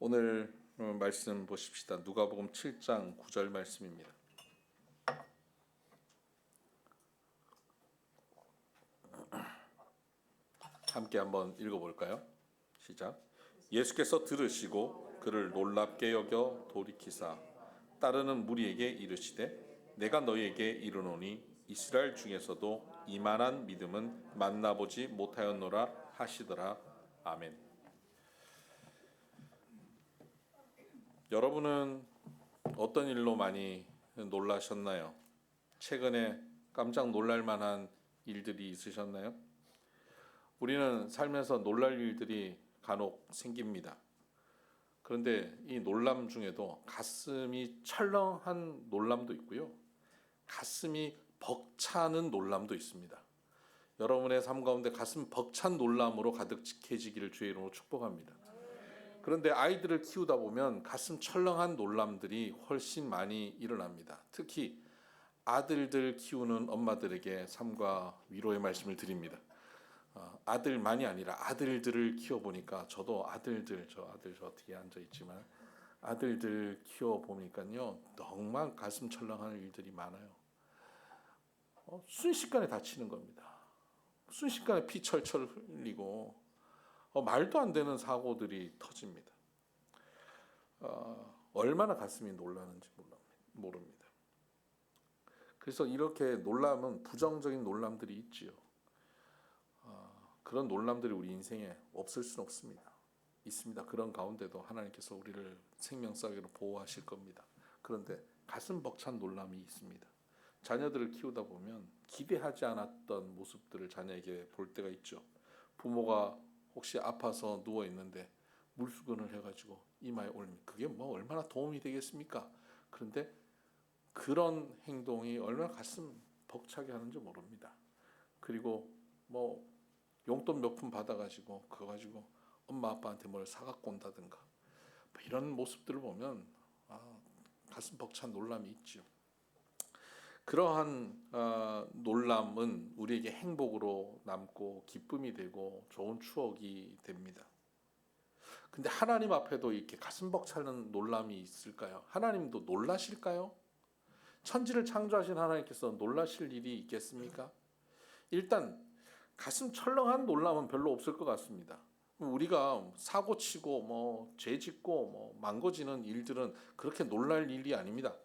오늘 말씀 보십시다. 누가복음 7장 9절 말씀입니다. 함께 한번 읽어볼까요? 시작. 예수께서 들으시고 그를 놀랍게 여겨 돌이키사 따르는 무리에게 이르시되 내가 너희에게 이르노니 이스라엘 중에서도 이만한 믿음은 만나보지 못하였노라 하시더라. 아멘. 여러분은 어떤 일로 많이 놀라셨나요? 최근에 깜짝 놀랄 만한 일들이 있으셨나요? 우리는 살면서 놀랄 일들이 간혹 생깁니다. 그런데 이 놀람 중에도 가슴이 철렁한 놀람도 있고요. 가슴이 벅차는 놀람도 있습니다. 여러분의 삶 가운데 가슴 벅찬 놀람으로 가득해지기를 주의 이름으로 축복합니다. 그런데 아이들을 키우다 보면 가슴 철렁한 놀람들이 훨씬 많이 일어납니다. 특히 아들들 키우는 엄마들에게 삶과 위로의 말씀을 드립니다. 아들만이 아니라 아들들을 키워보니까 저도 저 뒤에 앉아있지만 아들들 키워보니까요 정말 가슴 철렁하는 일들이 많아요. 순식간에 다치는 겁니다. 순식간에 피 철철 흘리고 말도 안 되는 사고들이 터집니다. 얼마나 가슴이 놀라는지 모릅니다. 그래서 이렇게 놀람은 부정적인 놀람들이 있지요. 그런 놀람들이 우리 인생에 없을 수는 없습니다. 있습니다. 그런 가운데도 하나님께서 우리를 생명싸개로 보호하실 겁니다. 그런데 가슴 벅찬 놀람이 있습니다. 자녀들을 키우다 보면 기대하지 않았던 모습들을 자녀에게 볼 때가 있죠. 부모가 혹시 아파서 누워 있는데 물수건을 해가지고 이마에 올리면 그게 뭐 얼마나 도움이 되겠습니까? 그런데 그런 행동이 얼마나 가슴 벅차게 하는지 모릅니다. 그리고 뭐 용돈 몇 푼 받아가지고 그거 가지고 엄마 아빠한테 뭘 사갖고 온다든가 이런 모습들을 보면 가슴 벅찬 놀람이 있죠. 그러한 놀람은 우리에게 행복으로 남고 기쁨이 되고 좋은 추억이 됩니다. 근데 하나님 앞에도 이렇게 가슴 벅차는 놀람이 있을까요? 하나님도 놀라실까요? 천지를 창조하신 하나님께서 놀라실 일이 있겠습니까? 일단 가슴 철렁한 놀람은 별로 없을 것 같습니다. 우리가 사고 치고 죄 짓고 망가지는 일들은 그렇게 놀랄 일이 아닙니다.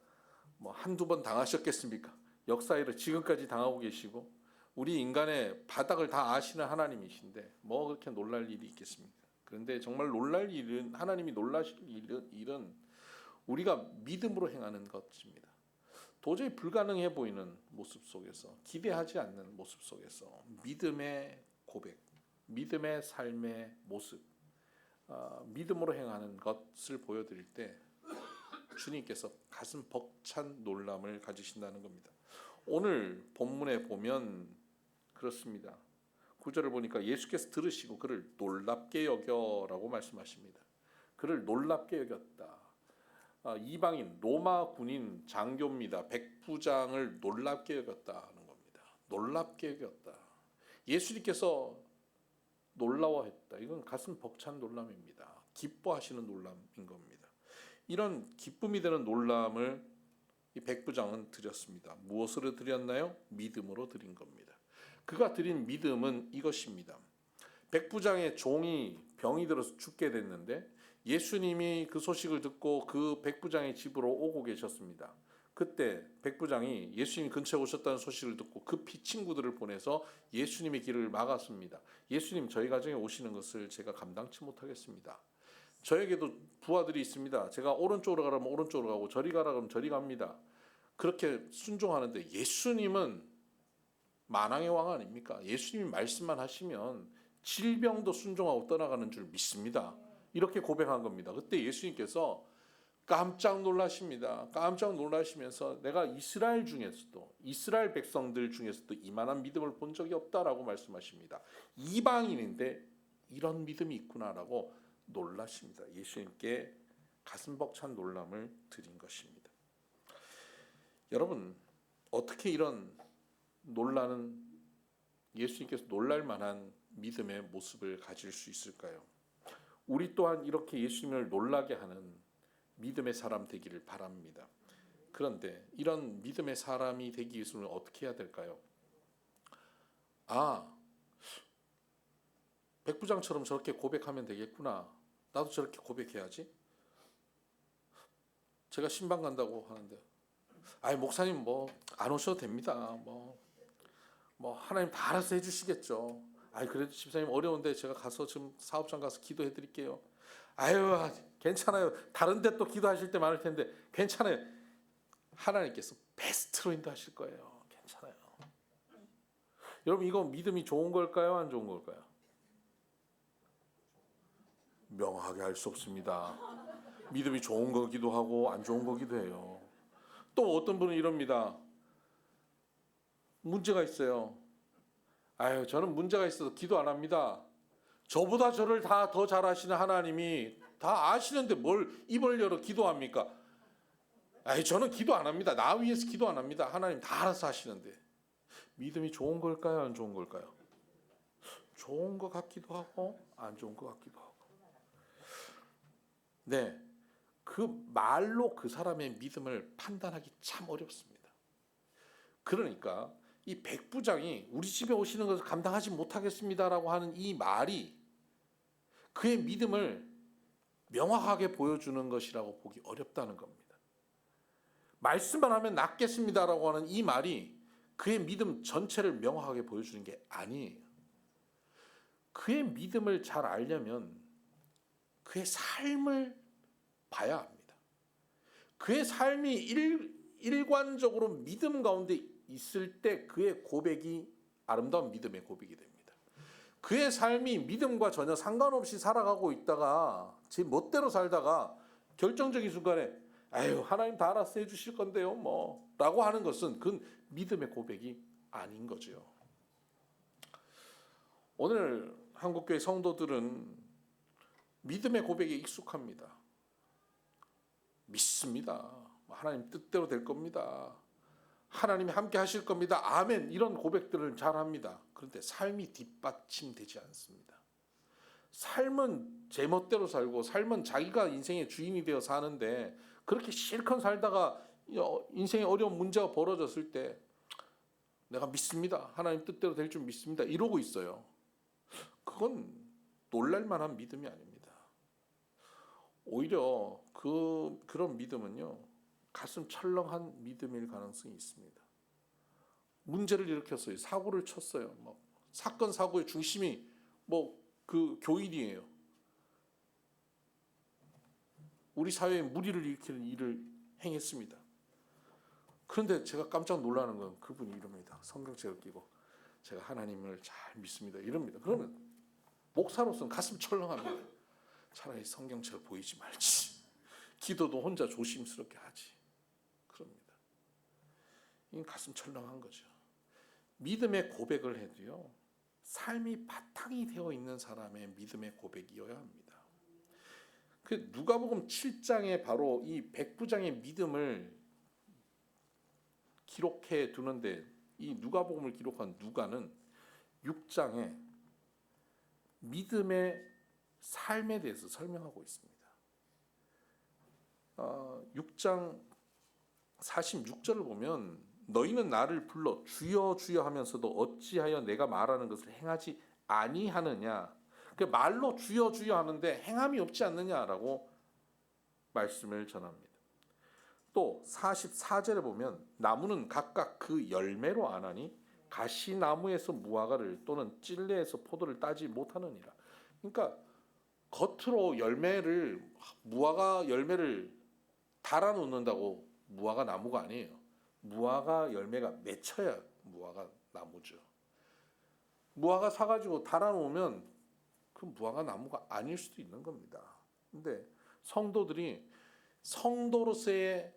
한두 번 당하셨겠습니까? 역사에를 지금까지 당하고 계시고 우리 인간의 바닥을 다 아시는 하나님이신데 그렇게 놀랄 일이 있겠습니까? 그런데 정말 놀랄 일은 하나님이 놀라실 일은 우리가 믿음으로 행하는 것입니다. 도저히 불가능해 보이는 모습 속에서 기대하지 않는 모습 속에서 믿음의 고백, 믿음의 삶의 모습, 믿음으로 행하는 것을 보여드릴 때 주님께서 가슴 벅찬 놀람을 가지신다는 겁니다. 오늘 본문에 보면 그렇습니다. 9절을 보니까 예수께서 들으시고 그를 놀랍게 여겨라고 말씀하십니다. 그를 놀랍게 여겼다. 이방인 로마 군인 장교입니다. 백부장을 놀랍게 여겼다는 겁니다. 놀랍게 여겼다. 예수님께서 놀라워했다. 이건 가슴 벅찬 놀람입니다. 기뻐하시는 놀람인 겁니다. 이런 기쁨이 되는 놀람을 이 백부장은 드렸습니다. 무엇으로 드렸나요? 믿음으로 드린 겁니다. 그가 드린 믿음은 이것입니다. 백부장의 종이 병이 들어서 죽게 됐는데 예수님이 그 소식을 듣고 그 백부장의 집으로 오고 계셨습니다. 그때 백부장이 예수님 근처에 오셨다는 소식을 듣고 급히 친구들을 보내서 예수님의 길을 막았습니다. 예수님, 저희 가정에 오시는 것을 제가 감당치 못하겠습니다. 저에게도 부하들이 있습니다. 제가 오른쪽으로 가라면 오른쪽으로 가고 저리 가라 그러면 저리 갑니다. 그렇게 순종하는데 예수님은 만왕의 왕 아닙니까? 예수님이 말씀만 하시면 질병도 순종하고 떠나가는 줄 믿습니다. 이렇게 고백한 겁니다. 그때 예수님께서 깜짝 놀라십니다. 깜짝 놀라시면서 내가 이스라엘 중에서도 이스라엘 백성들 중에서도 이만한 믿음을 본 적이 없다라고 말씀하십니다. 이방인인데 이런 믿음이 있구나라고 놀라십니다. 예수님께 가슴 벅찬 놀람을 드린 것입니다. 여러분, 어떻게 이런 놀라는 예수님께서 놀랄 만한 믿음의 모습을 가질 수 있을까요? 우리 또한 이렇게 예수님을 놀라게 하는 믿음의 사람 되기를 바랍니다. 그런데 이런 믿음의 사람이 되기 위해서는 어떻게 해야 될까요? 백부장처럼 저렇게 고백하면 되겠구나. 나도 저렇게 고백해야지. 제가 신방 간다고 하는데, 목사님 안 오셔도 됩니다. 하나님 다 알아서 해주시겠죠. 그래도 집사님 어려운데 제가 가서 좀 사업장 가서 기도해 드릴게요. 괜찮아요. 다른 데 또 기도하실 때 많을 텐데 괜찮아요. 하나님께서 베스트로 인도하실 거예요. 괜찮아요. 여러분, 이거 믿음이 좋은 걸까요? 안 좋은 걸까요? 명확하게 알 수 없습니다. 믿음이 좋은 거기도 하고 안 좋은 거기도 해요. 또 어떤 분은 이럽니다. 문제가 있어요. 저는 문제가 있어서 기도 안 합니다. 저보다 저를 다 더 잘 아시는 하나님이 다 아시는데 뭘 입을 열어 기도합니까? 저는 기도 안 합니다. 나 위해서 기도 안 합니다. 하나님 다 알아서 하시는데. 믿음이 좋은 걸까요? 안 좋은 걸까요? 좋은 것 같기도 하고 안 좋은 것 같기도 하고. 네, 그 말로 그 사람의 믿음을 판단하기 참 어렵습니다. 그러니까 이 백부장이 우리 집에 오시는 것을 감당하지 못하겠습니다라고 하는 이 말이 그의 믿음을 명확하게 보여주는 것이라고 보기 어렵다는 겁니다. 말씀만 하면 낫겠습니다라고 하는 이 말이 그의 믿음 전체를 명확하게 보여주는 게 아니에요. 그의 믿음을 잘 알려면 그의 삶을 봐야 합니다. 그의 삶이 일관적으로 믿음 가운데 있을 때 그의 고백이 아름다운 믿음의 고백이 됩니다. 그의 삶이 믿음과 전혀 상관없이 살아가고 있다가 제 멋대로 살다가 결정적인 순간에 하나님 다 알아서 해주실 건데요 라고 하는 것은 그건 믿음의 고백이 아닌 거죠. 오늘 한국교회 성도들은 믿음의 고백에 익숙합니다. 믿습니다. 하나님 뜻대로 될 겁니다. 하나님이 함께 하실 겁니다. 아멘. 이런 고백들을 잘합니다. 그런데 삶이 뒷받침되지 않습니다. 삶은 제멋대로 살고 삶은 자기가 인생의 주인이 되어 사는데 그렇게 실컷 살다가 인생에 어려운 문제가 벌어졌을 때 내가 믿습니다. 하나님 뜻대로 될 줄 믿습니다. 이러고 있어요. 그건 놀랄만한 믿음이 아닙니다. 오히려 그런 믿음은요, 가슴 철렁한 믿음일 가능성이 있습니다. 문제를 일으켰어요. 사고를 쳤어요. 사건 사고의 중심이 그 교인이에요. 우리 사회에 무리를 일으키는 일을 행했습니다. 그런데 제가 깜짝 놀라는 건 그분이 이럽니다. 성경책을 끼고 제가 하나님을 잘 믿습니다. 이럽니다. 그러면 목사로서는 가슴 철렁합니다. 차라리 성경책을 보이지 말지. 기도도 혼자 조심스럽게 하지. 그럽니다. 이건 가슴 철렁한 거죠. 믿음의 고백을 해도요, 삶이 바탕이 되어 있는 사람의 믿음의 고백이어야 합니다. 그 누가복음 7장에 바로 이 백부장의 믿음을 기록해 두는데, 이 누가복음을 기록한 누가는 6장에 믿음의 삶에 대해서 설명하고 있습니다. 6장 46절을 보면 너희는 나를 불러 주여 주여 하면서도 어찌하여 내가 말하는 것을 행하지 아니하느냐. 그 말로 주여 주여 하는데 행함이 없지 않느냐라고 말씀을 전합니다. 또 44절에 보면 나무는 각각 그 열매로 아나니 가시나무에서 무화과를 또는 찔레에서 포도를 따지 못하느니라. 그러니까 겉으로 무화과 열매를 달아놓는다고 무화과 나무가 아니에요. 무화과 열매가 맺혀야 무화과 나무죠. 무화과 사가지고 달아놓으면 그 무화과 나무가 아닐 수도 있는 겁니다. 근데 성도들이 성도로서의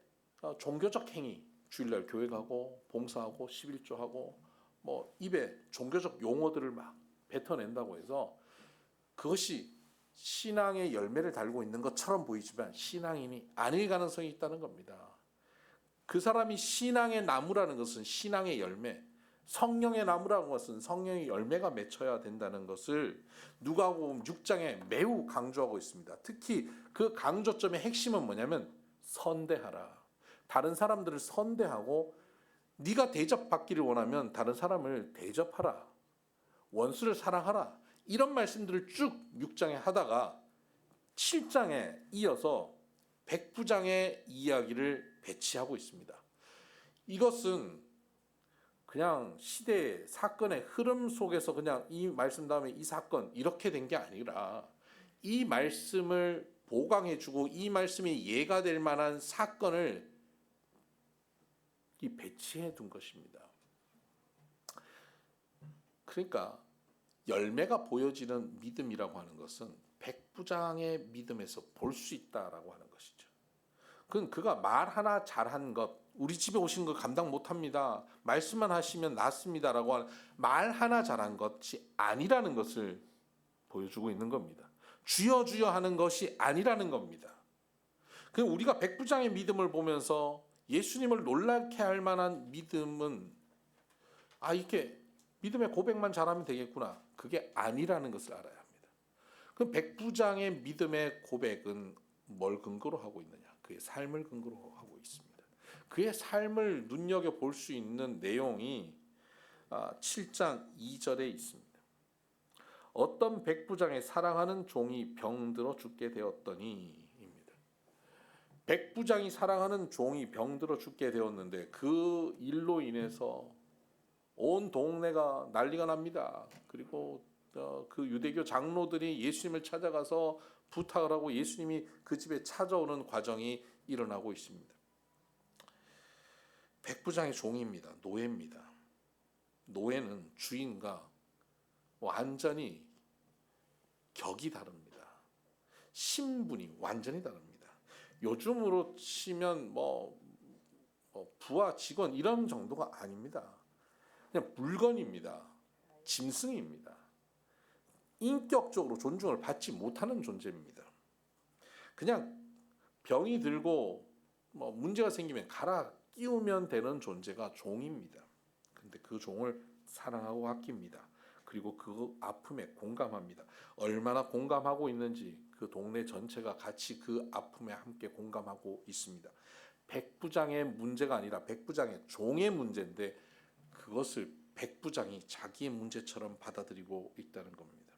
종교적 행위, 주일날 교회 가고 봉사하고 11조하고 입에 종교적 용어들을 막 뱉어낸다고 해서 그것이 신앙의 열매를 달고 있는 것처럼 보이지만 신앙인이 아닐 가능성이 있다는 겁니다. 그 사람이 신앙의 나무라는 것은 신앙의 열매, 성령의 나무라는 것은 성령의 열매가 맺혀야 된다는 것을 누가복음 6장에 매우 강조하고 있습니다. 특히 그 강조점의 핵심은 뭐냐면 선대하라. 다른 사람들을 선대하고 네가 대접받기를 원하면 다른 사람을 대접하라. 원수를 사랑하라. 이런 말씀들을 쭉 6장에 하다가 7장에 이어서 백부장의 이야기를 배치하고 있습니다. 이것은 그냥 시대의 사건의 흐름 속에서 그냥 이 말씀 다음에 이 사건 이렇게 된 게 아니라 이 말씀을 보강해주고 이 말씀이 예가 될 만한 사건을 배치해 둔 것입니다. 그러니까 열매가 보여지는 믿음이라고 하는 것은 백부장의 믿음에서 볼 수 있다라고 하는 것이죠. 그건 그가 말 하나 잘한 것, 우리 집에 오신 거 감당 못합니다. 말씀만 하시면 낫습니다라고 하는 말 하나 잘한 것이 아니라는 것을 보여주고 있는 겁니다. 주여 주여 하는 것이 아니라는 겁니다. 그 우리가 백부장의 믿음을 보면서 예수님을 놀라게 할 만한 믿음은 이렇게 믿음의 고백만 잘하면 되겠구나. 그게 아니라는 것을 알아야 합니다. 그럼 백부장의 믿음의 고백은 뭘 근거로 하고 있느냐? 그의 삶을 근거로 하고 있습니다. 그의 삶을 눈여겨볼 수 있는 내용이 7장 2절에 있습니다. 어떤 백부장의 사랑하는 종이 병들어 죽게 되었더니 입니다. 백부장이 사랑하는 종이 병들어 죽게 되었는데 그 일로 인해서 온 동네가 난리가 납니다. 그리고 그 유대교 장로들이 예수님을 찾아가서 부탁을 하고 예수님이 그 집에 찾아오는 과정이 일어나고 있습니다. 백부장의 종입니다. 노예입니다. 노예는 주인과 완전히 격이 다릅니다. 신분이 완전히 다릅니다. 요즘으로 치면 부하 직원 이런 정도가 아닙니다. 그냥 물건입니다. 짐승입니다. 인격적으로 존중을 받지 못하는 존재입니다. 그냥 병이 들고 문제가 생기면 갈아 끼우면 되는 존재가 종입니다. 근데 그 종을 사랑하고 아낍니다. 그리고 그 아픔에 공감합니다. 얼마나 공감하고 있는지 그 동네 전체가 같이 그 아픔에 함께 공감하고 있습니다. 백부장의 문제가 아니라 백부장의 종의 문제인데 그것을 백부장이 자기의 문제처럼 받아들이고 있다는 겁니다.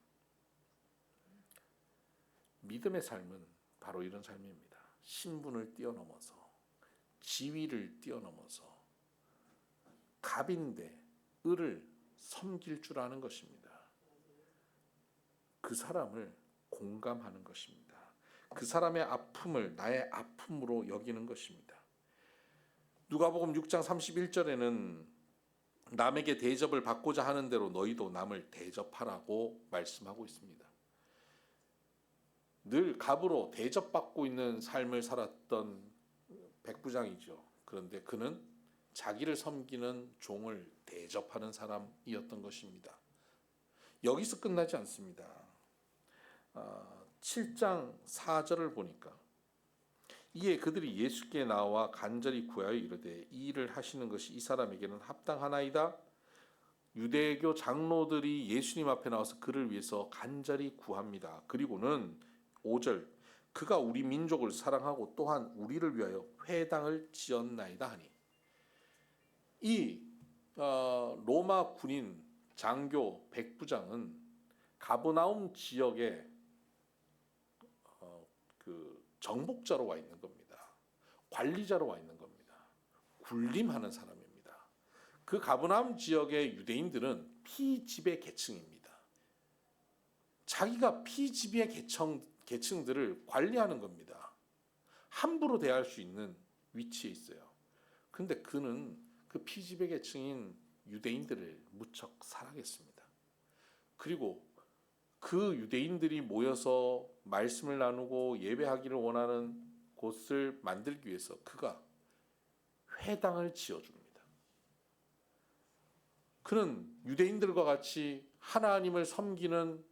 믿음의 삶은 바로 이런 삶입니다. 신분을 뛰어넘어서 지위를 뛰어넘어서 갑인데 을을 섬길 줄 아는 것입니다. 그 사람을 공감하는 것입니다. 그 사람의 아픔을 나의 아픔으로 여기는 것입니다. 누가복음 6장 31절에는 남에게 대접을 받고자 하는 대로 너희도 남을 대접하라고 말씀하고 있습니다. 늘 갑으로 대접받고 있는 삶을 살았던 백부장이죠. 그런데 그는 자기를 섬기는 종을 대접하는 사람이었던 것입니다. 여기서 끝나지 않습니다. 7장 4절을 보니까 이에 그들이 예수께 나와 간절히 구하여 이르되 이 일을 하시는 것이 이 사람에게는 합당하나이다. 유대교 장로들이 예수님 앞에 나와서 그를 위해서 간절히 구합니다. 그리고는 5절 그가 우리 민족을 사랑하고 또한 우리를 위하여 회당을 지었나이다 하니 이 로마 군인 장교 백부장은 가버나움 지역에 그 정복자로 와 있는 겁니다. 관리자로 와 있는 겁니다. 군림하는 사람입니다. 그 가버나움 지역의 유대인들은 피지배 계층입니다. 자기가 피지배 계층들을 관리하는 겁니다. 함부로 대할 수 있는 위치에 있어요. 근데 그는 그 피지배 계층인 유대인들을 무척 사랑했습니다. 그리고 그 유대인들이 모여서 말씀을 나누고 예배하기를 원하는 곳을 만들기 위해서 그가 회당을 지어줍니다. 그는 유대인들과 같이 하나님을 섬기는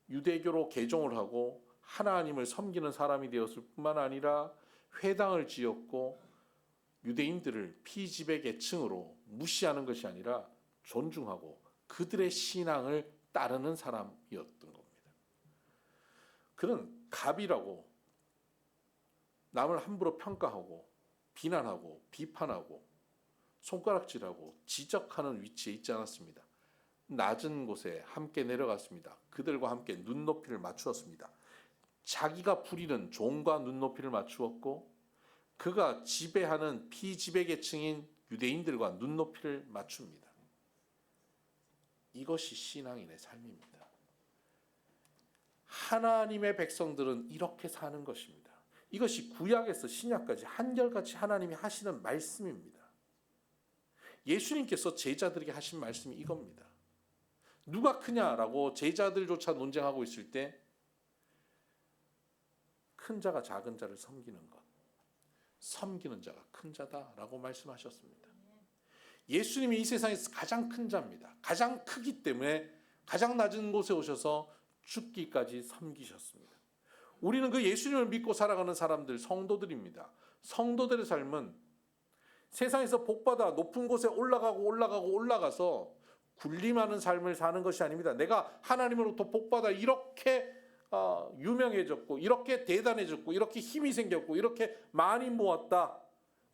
유대교로 개종을 하고 하나님을 섬기는 사람이 되었을 뿐만 아니라 회당을 지었고 유대인들을 피지배 계층으로 무시하는 것이 아니라 존중하고 그들의 신앙을 따르는 사람이었던 겁니다. 그는 갑이라고 남을 함부로 평가하고 비난하고 비판하고 손가락질하고 지적하는 위치에 있지 않았습니다. 낮은 곳에 함께 내려갔습니다. 그들과 함께 눈높이를 맞추었습니다. 자기가 부리는 종과 눈높이를 맞추었고 그가 지배하는 피지배 계층인 유대인들과 눈높이를 맞춥니다. 이것이 신앙인의 삶입니다. 하나님의 백성들은 이렇게 사는 것입니다. 이것이 구약에서 신약까지 한결같이 하나님이 하시는 말씀입니다. 예수님께서 제자들에게 하신 말씀이 이겁니다. 누가 크냐라고 제자들조차 논쟁하고 있을 때 큰 자가 작은 자를 섬기는 것, 섬기는 자가 큰 자다라고 말씀하셨습니다. 예수님이 이 세상에서 가장 큰 자입니다. 가장 크기 때문에 가장 낮은 곳에 오셔서 죽기까지 섬기셨습니다. 우리는 그 예수님을 믿고 살아가는 사람들, 성도들입니다. 성도들의 삶은 세상에서 복받아 높은 곳에 올라가서 군림하는 삶을 사는 것이 아닙니다. 내가 하나님으로부터 복받아 이렇게 유명해졌고 이렇게 대단해졌고 이렇게 힘이 생겼고 이렇게 많이 모았다.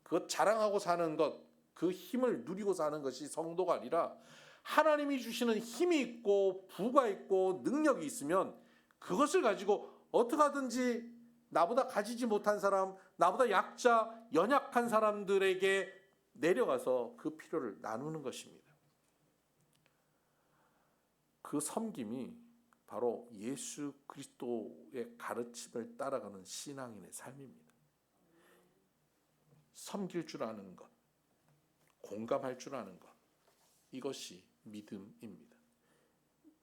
그것 자랑하고 사는 것, 그 힘을 누리고 사는 것이 성도가 아니라 하나님이 주시는 힘이 있고 부가 있고 능력이 있으면 그것을 가지고 어떻게 하든지 나보다 가지지 못한 사람, 나보다 약자, 연약한 사람들에게 내려가서 그 필요를 나누는 것입니다. 그 섬김이 바로 예수 그리스도의 가르침을 따라가는 신앙인의 삶입니다. 섬길 줄 아는 것, 공감할 줄 아는 것, 이것이 믿음입니다.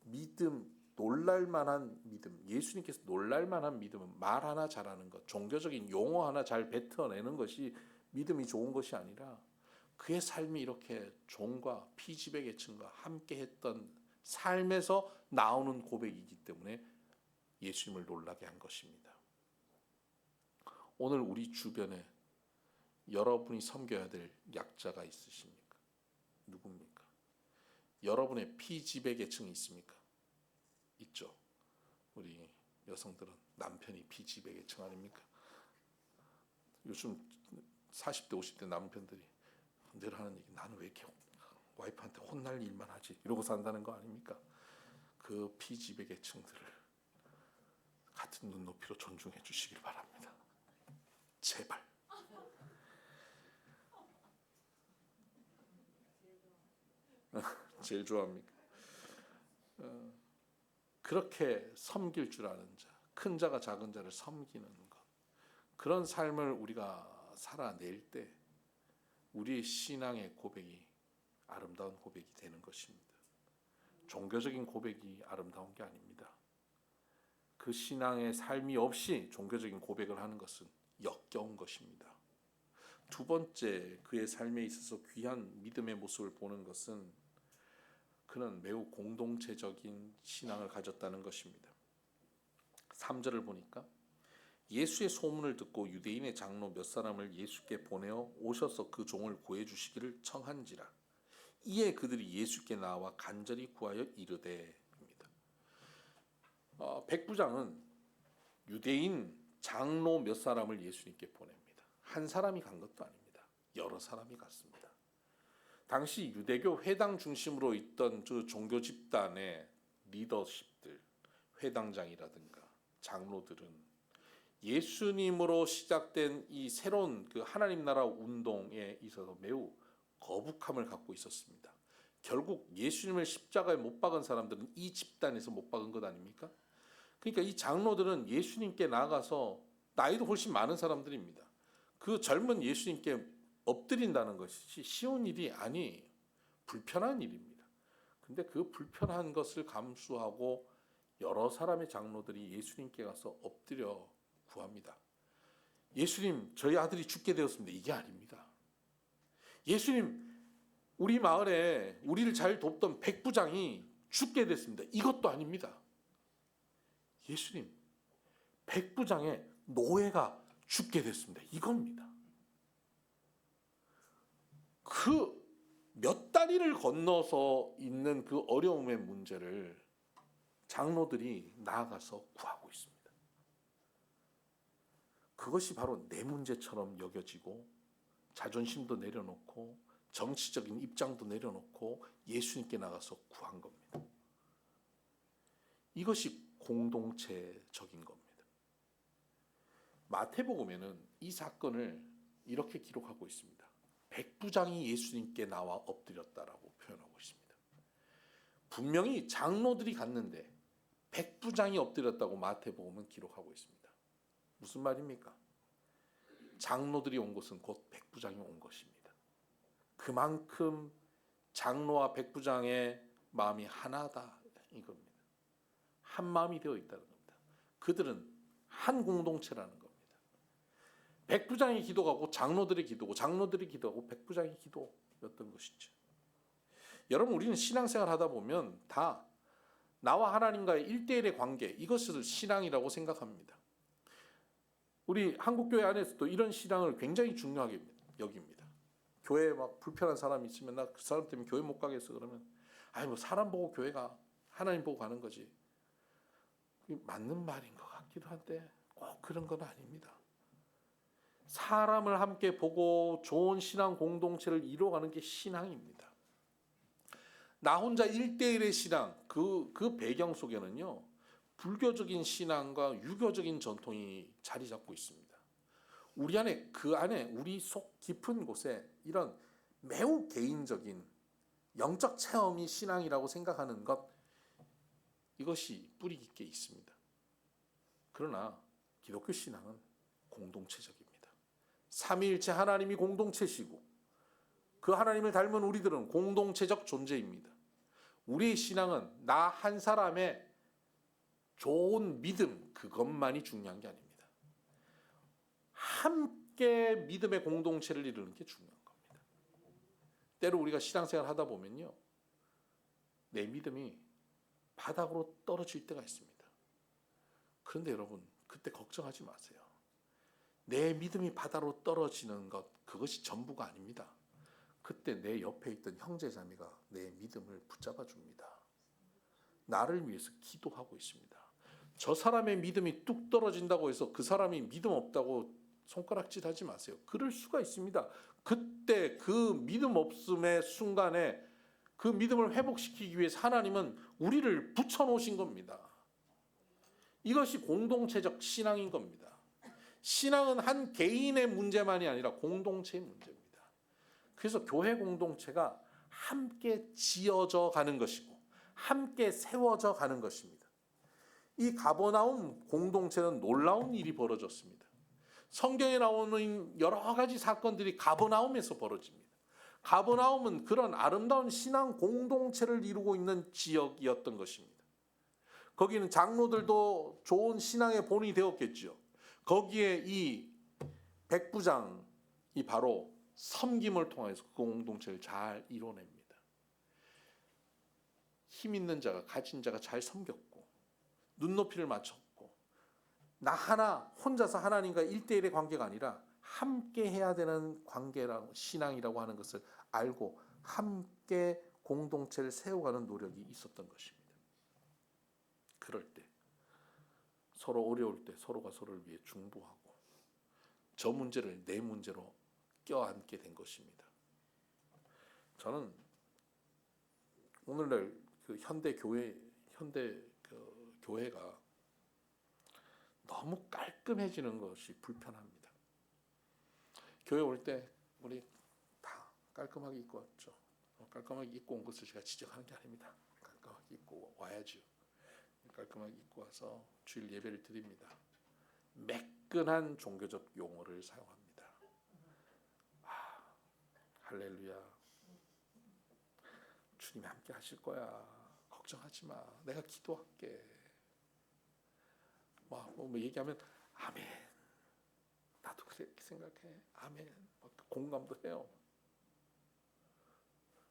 믿음, 놀랄만한 믿음, 예수님께서 놀랄만한 믿음은 말 하나 잘하는 것, 종교적인 용어 하나 잘 뱉어내는 것이 믿음이 좋은 것이 아니라 그의 삶이 이렇게 종과 피지배 계층과 함께 했던 삶에서 나오는 고백이기 때문에 예수님을 놀라게 한 것입니다. 오늘 우리 주변에 여러분이 섬겨야 될 약자가 있으십니까? 누굽니까? 여러분의 피지배 계층이 있습니까? 있죠. 우리 여성들은 남편이 피지배 계층 아닙니까? 요즘 40대 50대 남편들이 늘 하는 얘기, 나는 왜 이렇게 와이프한테 혼날 일만 하지? 이러고 산다는 거 아닙니까? 그 피지배 계층들을 같은 눈높이로 존중해 주시길 바랍니다. 제발. 제일 좋아합니까? 그렇게 섬길 줄 아는 자, 큰 자가 작은 자를 섬기는 것, 그런 삶을 우리가 살아낼 때 우리의 신앙의 고백이 아름다운 고백이 되는 것입니다. 종교적인 고백이 아름다운 게 아닙니다. 그 신앙의 삶이 없이 종교적인 고백을 하는 것은 역겨운 것입니다. 두 번째, 그의 삶에 있어서 귀한 믿음의 모습을 보는 것은 그는 매우 공동체적인 신앙을 가졌다는 것입니다. 3절을 보니까 예수의 소문을 듣고 유대인의 장로 몇 사람을 예수께 보내어 오셔서 그 종을 구해주시기를 청한지라. 이에 그들이 예수께 나와 간절히 구하여 이르되입니다. 백부장은 유대인 장로 몇 사람을 예수님께 보냅니다. 한 사람이 간 것도 아닙니다. 여러 사람이 갔습니다. 당시 유대교 회당 중심으로 있던 그 종교 집단의 리더십들, 회당장이라든가 장로들은 예수님으로 시작된 이 새로운 그 하나님 나라 운동에 있어서 매우 거북함을 갖고 있었습니다. 결국 예수님을 십자가에 못 박은 사람들은 이 집단에서 못 박은 것 아닙니까? 그러니까 이 장로들은 예수님께 나가서 나이도 훨씬 많은 사람들입니다. 그 젊은 예수님께 엎드린다는 것이 쉬운 일이 아니에요. 불편한 일입니다. 근데 그 불편한 것을 감수하고 여러 사람의 장로들이 예수님께 가서 엎드려 구합니다. 예수님, 저희 아들이 죽게 되었습니다. 이게 아닙니다. 예수님, 우리 마을에 우리를 잘 돕던 백부장이 죽게 됐습니다. 이것도 아닙니다. 예수님, 백부장의 노예가 죽게 됐습니다. 이겁니다. 그 몇 다리를 건너서 있는 그 어려움의 문제를 장로들이 나아가서 구하고 있습니다. 그것이 바로 내 문제처럼 여겨지고 자존심도 내려놓고 정치적인 입장도 내려놓고 예수님께 나가서 구한 겁니다. 이것이 공동체적인 겁니다. 마태복음에는 이 사건을 이렇게 기록하고 있습니다. 백부장이 예수님께 나와 엎드렸다라고 표현하고 있습니다. 분명히 장로들이 갔는데 백부장이 엎드렸다고 마태복음은 기록하고 있습니다. 무슨 말입니까? 장로들이 온 것은 곧 백부장이 온 것입니다. 그만큼 장로와 백부장의 마음이 하나다 이겁니다. 한 마음이 되어 있다는 겁니다. 그들은 한 공동체라는 겁니다. 백부장이 기도하고 장로들의 기도고 장로들이 기도하고 백부장의 기도였던 것이죠. 여러분, 우리는 신앙생활 하다 보면 다 나와 하나님과의 1대1의 관계, 이것을 신앙이라고 생각합니다. 우리 한국교회 안에서도 이런 신앙을 굉장히 중요하게 여깁니다. 교회에 막 불편한 사람이 있으면 나 그 사람 때문에 교회 못 가겠어 그러면 뭐 사람 보고 교회가 하나님 보고 가는 거지. 맞는 말인 것 같기도 한데 꼭 그런 건 아닙니다. 사람을 함께 보고 좋은 신앙 공동체를 이루어가는 게 신앙입니다. 나 혼자 1대1의 신앙, 그 배경 속에는요, 불교적인 신앙과 유교적인 전통이 자리 잡고 있습니다. 우리 안에, 그 안에 우리 속 깊은 곳에 이런 매우 개인적인 영적 체험이 신앙이라고 생각하는 것, 이것이 뿌리 깊게 있습니다. 그러나 기독교 신앙은 공동체적입니다. 삼위일체 하나님이 공동체시고 그 하나님을 닮은 우리들은 공동체적 존재입니다. 우리의 신앙은 나 한 사람의 좋은 믿음, 그것만이 중요한 게 아닙니다. 함께 믿음의 공동체를 이루는 게 중요한 겁니다. 때로 우리가 신앙생활 하다 보면요, 내 믿음이 바닥으로 떨어질 때가 있습니다. 그런데 여러분, 그때 걱정하지 마세요. 내 믿음이 바닥으로 떨어지는 것, 그것이 전부가 아닙니다. 그때 내 옆에 있던 형제자매가 내 믿음을 붙잡아 줍니다. 나를 위해서 기도하고 있습니다. 저 사람의 믿음이 뚝 떨어진다고 해서 그 사람이 믿음 없다고 손가락질 하지 마세요. 그럴 수가 있습니다. 그때 그 믿음 없음의 순간에 그 믿음을 회복시키기 위해서 하나님은 우리를 붙여놓으신 겁니다. 이것이 공동체적 신앙인 겁니다. 신앙은 한 개인의 문제만이 아니라 공동체의 문제입니다. 그래서 교회 공동체가 함께 지어져 가는 것이고 함께 세워져 가는 것입니다. 이 가버나움 공동체는 놀라운 일이 벌어졌습니다. 성경에 나오는 여러 가지 사건들이 가버나움에서 벌어집니다. 가버나움은 그런 아름다운 신앙 공동체를 이루고 있는 지역이었던 것입니다. 거기는 장로들도 좋은 신앙의 본이 되었겠죠. 거기에 이 백부장이 바로 섬김을 통해서 그 공동체를 잘 이뤄냅니다. 힘 있는 자가, 가진 자가 잘 섬겼고 눈높이를 맞췄고 나 하나 혼자서 하나님과 1대1의 관계가 아니라 함께 해야 되는 관계라고, 신앙이라고 하는 것을 알고 함께 공동체를 세워가는 노력이 있었던 것입니다. 그럴 때 서로 어려울 때 서로가 서로를 위해 중보하고 저 문제를 내 문제로 껴안게 된 것입니다. 저는 오늘날 그 현대 교회가 너무 깔끔해지는 것이 불편합니다. 교회 올 때 우리 다 깔끔하게 입고 왔죠. 깔끔하게 입고 온 것을 제가 지적하는 게 아닙니다. 깔끔하게 입고 와야죠. 깔끔하게 입고 와서 주일 예배를 드립니다. 매끈한 종교적 용어를 사용합니다. 할렐루야. 주님이 함께 하실 거야. 걱정하지 마. 내가 기도할게. 뭐 얘기하면 아멘. 나도 그렇게 생각해. 아멘. 공감도 해요.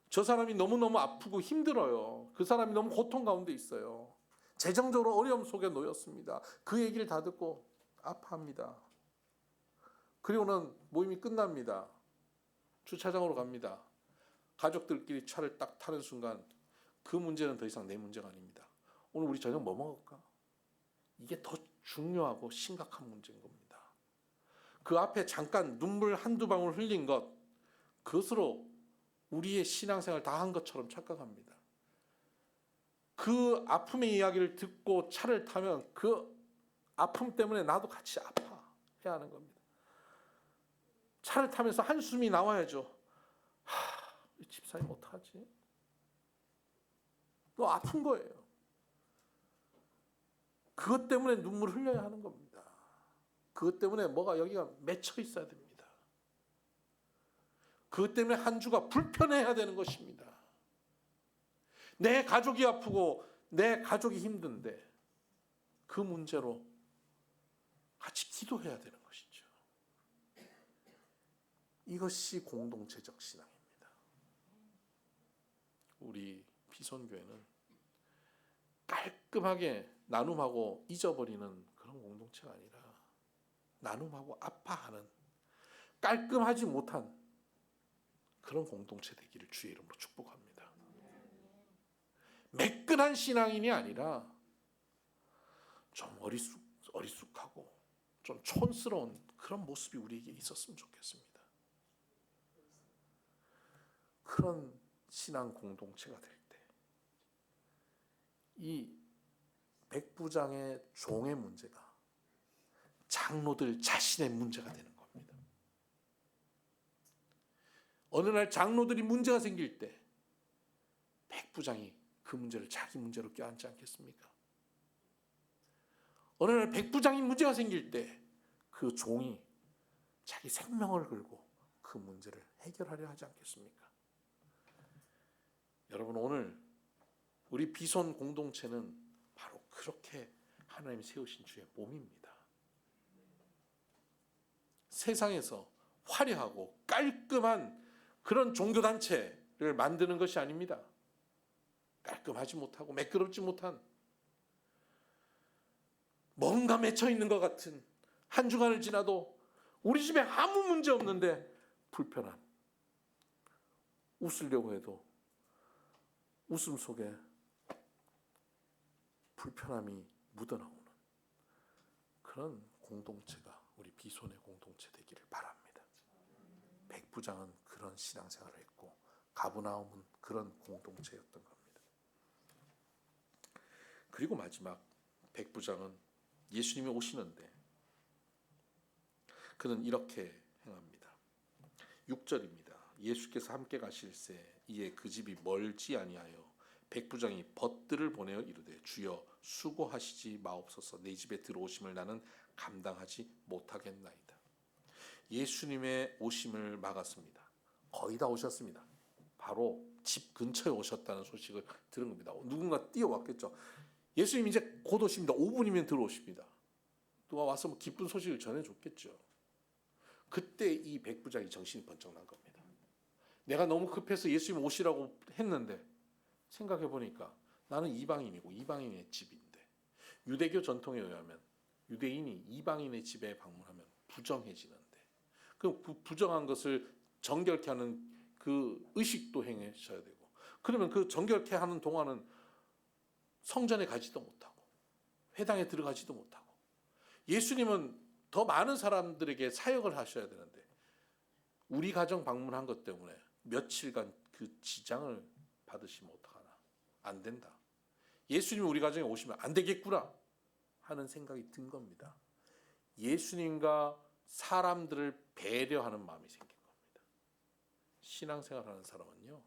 저 사람이 너무너무 아프고 힘들어요. 그 사람이 너무 고통 가운데 있어요. 재정적으로 어려움 속에 놓였습니다. 그 얘기를 다 듣고 아파합니다. 그리고는 모임이 끝납니다. 주차장으로 갑니다. 가족들끼리 차를 딱 타는 순간 그 문제는 더 이상 내 문제가 아닙니다. 오늘 우리 저녁 뭐 먹을까? 이게 더 중요하고 심각한 문제인 겁니다. 그 앞에 잠깐 눈물 한두 방울 흘린 것, 그것으로 우리의 신앙생활 다 한 것처럼 착각합니다. 그 아픔의 이야기를 듣고 차를 타면 그 아픔 때문에 나도 같이 아파해야 하는 겁니다. 차를 타면서 한숨이 나와야죠. 집사님 어떡하지? 너 아픈 거예요. 그것 때문에 눈물 흘려야 하는 겁니다. 그것 때문에 뭐가 여기가 맺혀 있어야 됩니다. 그것 때문에 한 주가 불편해야 되는 것입니다. 내 가족이 아프고 내 가족이 힘든데 그 문제로 같이 기도해야 되는 것이죠. 이것이 공동체적 신앙입니다. 우리 비선교회는 깔끔하게 나눔하고 잊어버리는 그런 공동체가 아니라 나눔하고 아파하는 깔끔하지 못한 그런 공동체 되기를 주의 이름으로 축복합니다. 매끈한 신앙인이 아니라 좀 어리숙하고 좀 촌스러운 그런 모습이 우리에게 있었으면 좋겠습니다. 그런 신앙 공동체가 될 때 이 백부장의 종의 문제가 장로들 자신의 문제가 되는 겁니다. 어느 날 장로들이 문제가 생길 때 백부장이 그 문제를 자기 문제로 껴안지 않겠습니까? 어느 날 백부장이 문제가 생길 때 그 종이 자기 생명을 걸고 그 문제를 해결하려 하지 않겠습니까? 여러분, 오늘 우리 비손 공동체는 바로 그렇게 하나님이 세우신 주의 몸입니다. 세상에서 화려하고 깔끔한 그런 종교단체를 만드는 것이 아닙니다. 깔끔하지 못하고 매끄럽지 못한 뭔가 맺혀 있는 것 같은 한 주간을 지나도 우리 집에 아무 문제 없는데 불편한, 웃으려고 해도 웃음 속에 불편함이 묻어나오는 그런 공동체가 우리 비손의 공동체 되기를 바랍니다. 백부장은 그런 신앙생활을 했고 가브나움은 그런 공동체였던 겁니다. 그리고 마지막 백부장은 예수님이 오시는데 그는 이렇게 행합니다. 6절입니다. 예수께서 함께 가실새 이에 그 집이 멀지 아니하여 백부장이 벗들을 보내어 이르되 주여 수고하시지 마옵소서 내 집에 들어오심을 나는 감당하지 못하겠나이다. 예수님의 오심을 막았습니다. 거의 다 오셨습니다. 바로 집 근처에 오셨다는 소식을 들은 겁니다. 누군가 뛰어왔겠죠. 예수님 이제 곧 오십니다. 5분이면 들어오십니다. 누가 와서 뭐 기쁜 소식을 전해줬겠죠. 그때 이 백부장이 정신이 번쩍 난 겁니다. 내가 너무 급해서 예수님 오시라고 했는데 생각해보니까 나는 이방인이고 이방인의 집인데 유대교 전통에 의하면 유대인이 이방인의 집에 방문하면 부정해지는데 그 부정한 것을 정결케 하는 그 의식도 행하셔야 되고 그러면 그 정결케 하는 동안은 성전에 가지도 못하고 회당에 들어가지도 못하고 예수님은 더 많은 사람들에게 사역을 하셔야 되는데 우리 가정 방문한 것 때문에 며칠간 그 지장을 받으시면 어떡하나. 안 된다. 예수님이 우리 가정에 오시면 안 되겠구나 하는 생각이 든 겁니다. 예수님과 사람들을 배려하는 마음이 생긴 겁니다. 신앙생활하는 사람은요.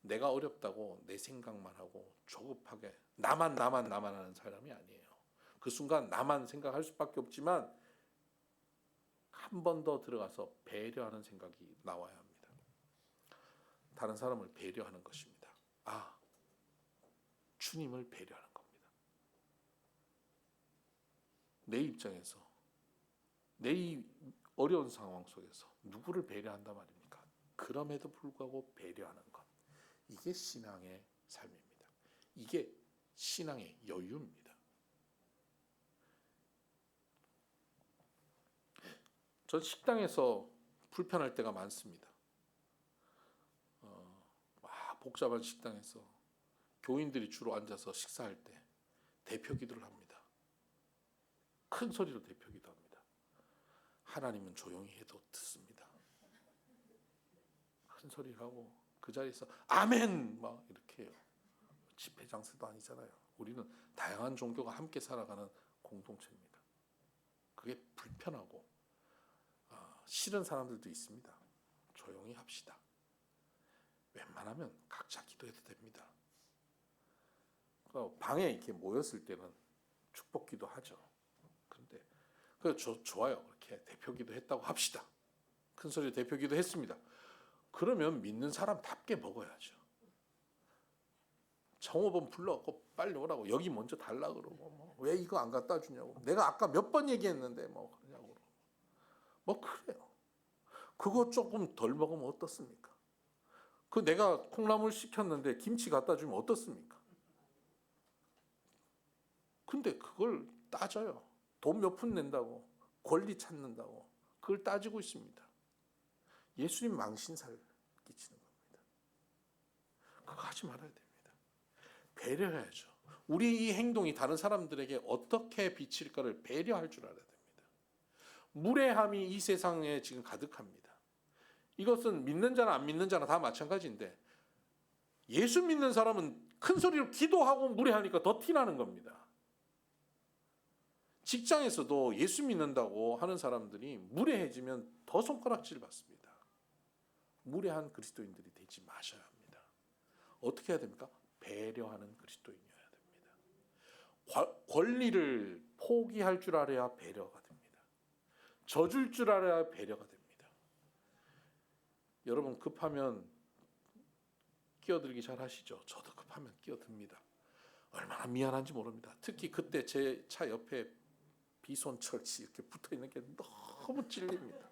내가 어렵다고 내 생각만 하고 조급하게 나만 하는 사람이 아니에요. 그 순간 나만 생각할 수밖에 없지만 한 번 더 들어가서 배려하는 생각이 나와야 합니다. 다른 사람을 배려하는 것입니다. 주님을 배려하는 겁니다. 내 입장에서 내 이 어려운 상황 속에서 누구를 배려한단 말입니까? 그럼에도 불구하고 배려하는 것. 이게 신앙의 삶입니다. 이게 신앙의 여유입니다. 전 식당에서 불편할 때가 많습니다. 복잡한 식당에서 교인들이 주로 앉아서 식사할 때 대표 기도를 합니다. 큰 소리로 대표 기도합니다. 하나님은 조용히 해도 듣습니다. 큰 소리를 하고 그 자리에서 아멘 막 이렇게 해요. 집회 장소도 아니잖아요. 우리는 다양한 종교가 함께 살아가는 공동체입니다. 그게 불편하고 싫은 사람들도 있습니다. 조용히 합시다. 웬만하면 각자 기도해도 됩니다. 방에 이렇게 모였을 때는 축복기도 하죠. 그런데 좋아요. 이렇게 대표기도 했다고 합시다. 큰 소리 대표기도 했습니다. 그러면 믿는 사람답게 먹어야죠. 정호범 불러갖고 빨리 오라고, 여기 먼저 달라 그러고, 왜 이거 안 갖다 주냐고, 내가 아까 몇 번 얘기했는데 그러냐고, 그래요. 그거 조금 덜 먹으면 어떻습니까? 내가 콩나물 시켰는데 김치 갖다 주면 어떻습니까? 근데 그걸 따져요. 돈 몇 푼 낸다고, 권리 찾는다고 그걸 따지고 있습니다. 예수님 망신살 끼치는 겁니다. 그거 하지 말아야 됩니다. 배려해야죠. 우리 이 행동이 다른 사람들에게 어떻게 비칠까를 배려할 줄 알아야 됩니다. 무례함이 이 세상에 지금 가득합니다. 이것은 믿는 자나 안 믿는 자나 다 마찬가지인데, 예수 믿는 사람은 큰 소리로 기도하고 무례하니까 더 티나는 겁니다. 직장에서도 예수 믿는다고 하는 사람들이 무례해지면 더 손가락질 받습니다. 무례한 그리스도인들이 되지 마셔야 합니다. 어떻게 해야 됩니까? 배려하는 그리스도인이어야 됩니다. 권리를 포기할 줄 알아야 배려가 됩니다. 져줄 줄 알아야 배려가 됩니다. 여러분 급하면 끼어들기 잘 하시죠? 저도 급하면 끼어듭니다. 얼마나 미안한지 모릅니다. 특히 그때 제 차 옆에 비손 철치 이렇게 붙어 있는 게 너무 찔립니다.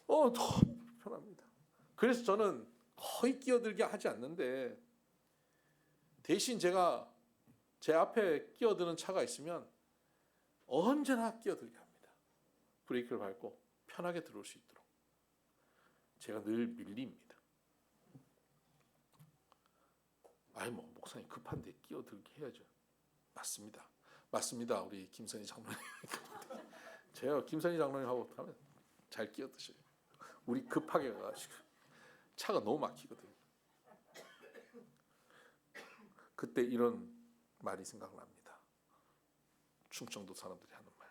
너무 불편합니다. 그래서 저는 거의 끼어들게 하지 않는데, 대신 제가 제 앞에 끼어드는 차가 있으면 언제나 끼어들게 합니다. 브레이크를 밟고 편하게 들어올 수 있도록. 제가 늘 밀립니다. 목사님 급한데 끼어들게 해야죠. 맞습니다. 우리 김선희 장로님. 제가 김선희 장로님하고 하면 잘 끼어드셔요. 우리 급하게 가가지고 차가 너무 막히거든요. 그때 이런 말이 생각납니다. 충청도 사람들이 하는 말.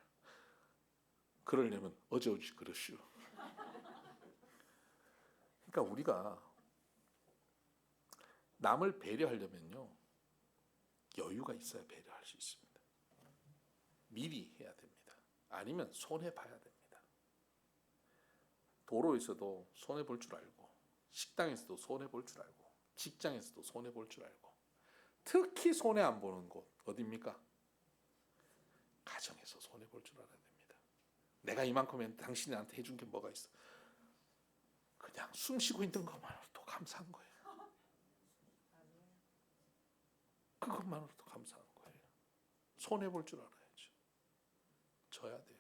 그러려면 어제 오지 그러시오. 그러니까 우리가 남을 배려하려면요, 여유가 있어야 배려할 수 있습니다. 미리 해야 됩니다. 아니면 손해봐야 됩니다. 도로에서도 손해볼 줄 알고, 식당에서도 손해볼 줄 알고, 직장에서도 손해볼 줄 알고, 특히 손해 안 보는 곳 어디입니까? 가정에서 손해볼 줄 알아야 됩니다. 내가 이만큼 했는데 당신한테 해준 게 뭐가 있어? 그냥 숨 쉬고 있는 것만으로도 감사한 거예요. 그것만으로도 감사한 거예요. 손해볼 줄 알아야죠. 져야 돼요.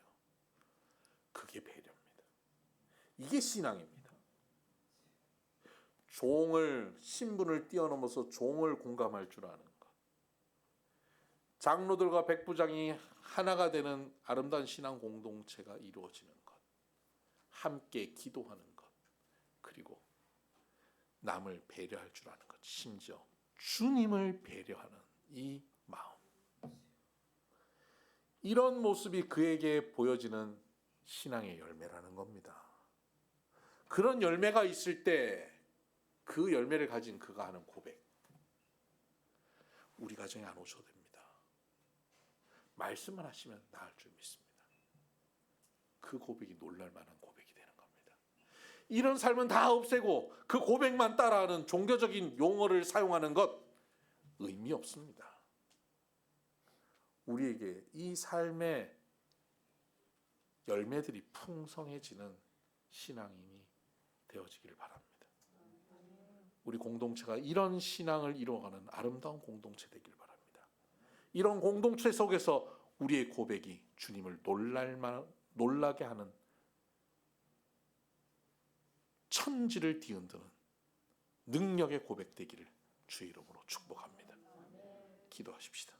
그게 배려입니다. 이게 신앙입니다. 신분을 뛰어넘어서 종을 공감할 줄 아는 것. 장로들과 백부장이 하나가 되는 아름다운 신앙 공동체가 이루어지는 것. 함께 기도하는 것. 그리고 남을 배려할 줄 아는 것. 심지어 주님을 배려하는 이 마음. 이런 모습이 그에게 보여지는 신앙의 열매라는 겁니다. 그런 열매가 있을 때 그 열매를 가진 그가 하는 고백. 우리 가정에 안 오셔도 됩니다. 말씀만 하시면 나을 줄 믿습니다. 그 고백이 놀랄 만한 고백이 되는 겁니다. 이런 삶은 다 없애고 그 고백만 따라하는 종교적인 용어를 사용하는 것 의미 없습니다. 우리에게 이 삶의 열매들이 풍성해지는 신앙인이 되어지기를 바랍니다. 우리 공동체가 이런 신앙을 이루어가는 아름다운 공동체 되길 바랍니다. 이런 공동체 속에서 우리의 고백이 주님을 놀라게 하는 천지를 뒤흔드는 능력의 고백되기를 주의 이름으로 축복합니다. 기도하십시다.